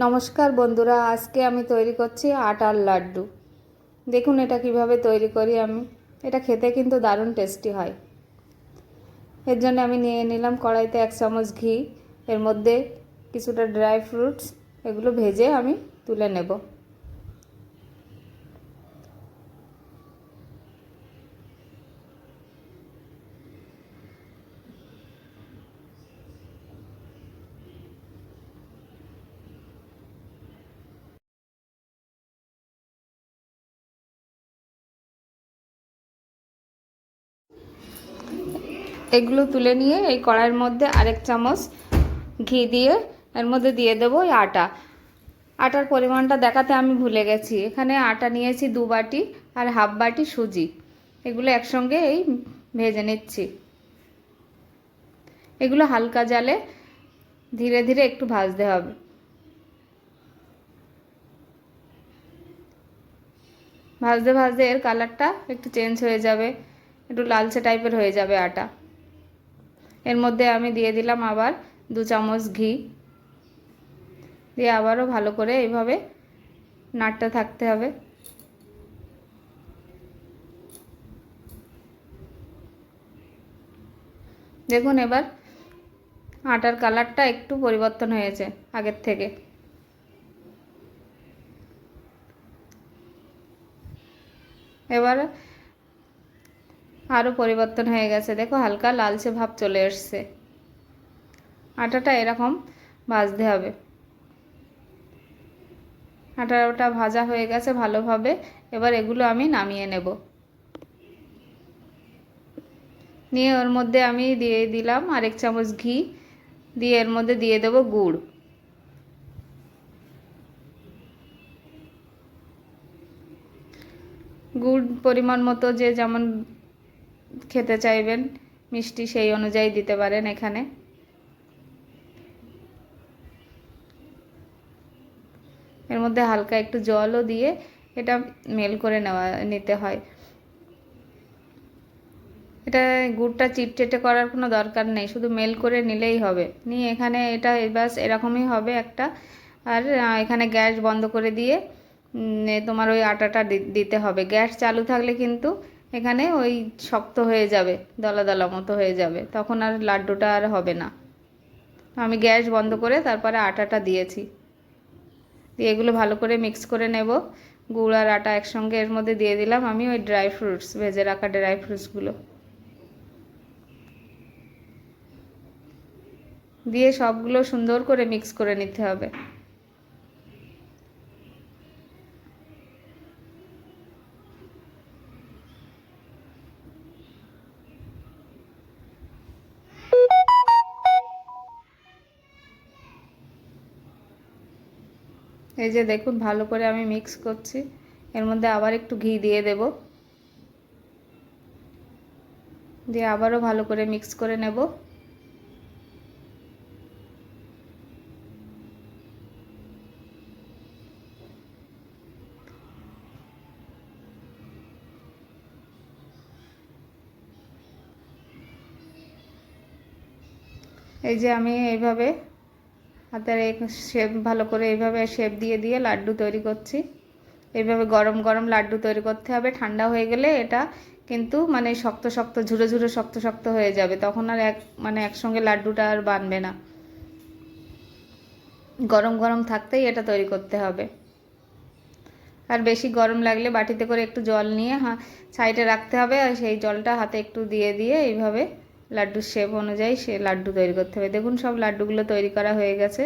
নমস্কার বন্ধুরা, আজকে আমি তৈরি করছি আটার লাড্ডু। দেখুন এটা কিভাবে তৈরি করি আমি। এটা খেতে কিন্তু দারুণ টেস্টি হয়। এর জন্য আমি নিয়ে নিলাম কড়াইতে 1 চামচ ঘি, এর মধ্যে কিছুটা ড্রাই ফ্রুটস, এগুলো ভেজে আমি তুলে নেব। এগুলো তুলে নিয়ে এই কড়াইয়ের মধ্যে আরেক চামচ ঘি দিয়ে এর মধ্যে দিয়ে দেবো এই আটার পরিমাণটা দেখাতে আমি ভুলে গেছি। এখানে আটা নিয়েছি 2 বাটি আর হাফ বাটি সুজি, এগুলো একসঙ্গে এই ভেজে নিচ্ছি। এগুলো হালকা জালে ধীরে ধীরে একটু ভাজতে হবে। ভাজতে ভাজতে এর কালারটা একটু চেঞ্জ হয়ে যাবে, একটু লালচে টাইপের হয়ে যাবে আটা। এর মধ্যে আমি দিয়ে দিলাম আবার 2 চামচ ঘি, দিয়ে আবারও ভালো করে এইভাবে নাড়তে থাকতে হবে। দেখুন এবার আটার কালারটা একটু পরিবর্তন হয়েছে আগের থেকে। এবার আরও পরিবর্তন হয়ে গেছে, দেখো হালকা লালচে ভাব চলে এসছে। আটাটা এরকম ভাজতে হবে। আটাটা ভাজা হয়ে গেছে ভালোভাবে। এবার এগুলো আমি নামিয়ে নেব। নিয়ে ওর মধ্যে আমি দিয়ে দিলাম আরেক চামচ ঘি, দিয়ে এর মধ্যে দিয়ে দেব গুড়। গুড় পরিমাণ মতো যে যেমন খেতে চাইবেন মিষ্টি সেই অনুযায়ী দিতে পারেন। এখানে এর মধ্যে হালকা একটু জলও দিয়ে এটা মেল করে নিতে হয়। এটা গুড়টা চিটচেটে করার কোনো দরকার নেই, শুধু মেল করে নিলেই হবে। নিয়ে এখানে এটা বাস এরকমই হবে একটা। আর এখানে গ্যাস বন্ধ করে দিয়ে তোমার ওই আটাটা দিতে হবে। গ্যাস চালু থাকলে কিন্তু এখানে ওই শক্ত হয়ে যাবে, দলা দলা মতো হয়ে যাবে, তখন আর লাড্ডুটা আর হবে না। আমি গ্যাস বন্ধ করে তারপরে আটাটা দিয়েছি। দিয়ে এগুলো ভালো করে মিক্স করে নেব। গুড় আর আটা একসঙ্গে এর মধ্যে দিয়ে দিলাম আমি ওই ড্রাই ফ্রুটস, ভেজে রাখা ড্রাই ফ্রুটসগুলো দিয়ে সবগুলো সুন্দর করে মিক্স করে নিতে হবে। এই যে দেখুন ভালো করে আমি মিক্স করছি। এর মধ্যে আবার একটু ঘি দিয়ে দেব, দিয়ে আবারও ভালো করে মিক্স করে নেব। এই যে আমি এইভাবে হাতের শেপ ভালো করে এইভাবে শেপ দিয়ে দিয়ে লাড্ডু তৈরি করছি। এইভাবে গরম গরম লাড্ডু তৈরি করতে হবে। ঠান্ডা হয়ে গেলে এটা কিন্তু মানে শক্ত শক্ত ঝুরো ঝুরো শক্ত শক্ত হয়ে যাবে, তখন আর একসঙ্গে লাড্ডুটা আর বানবে না। গরম গরম থাকতেই এটা তৈরি করতে হবে। আর বেশি গরম লাগলে বাটিতে করে একটু জল নিয়ে সাইডে রাখতে হবে, আর সেই জলটা হাতে একটু দিয়ে দিয়ে এইভাবে লাড্ডুর শেপ অনুযায়ী সে লাড্ডু তৈরি করতে হবে। দেখুন সব লাড্ডুগুলো তৈরি করা হয়ে গেছে।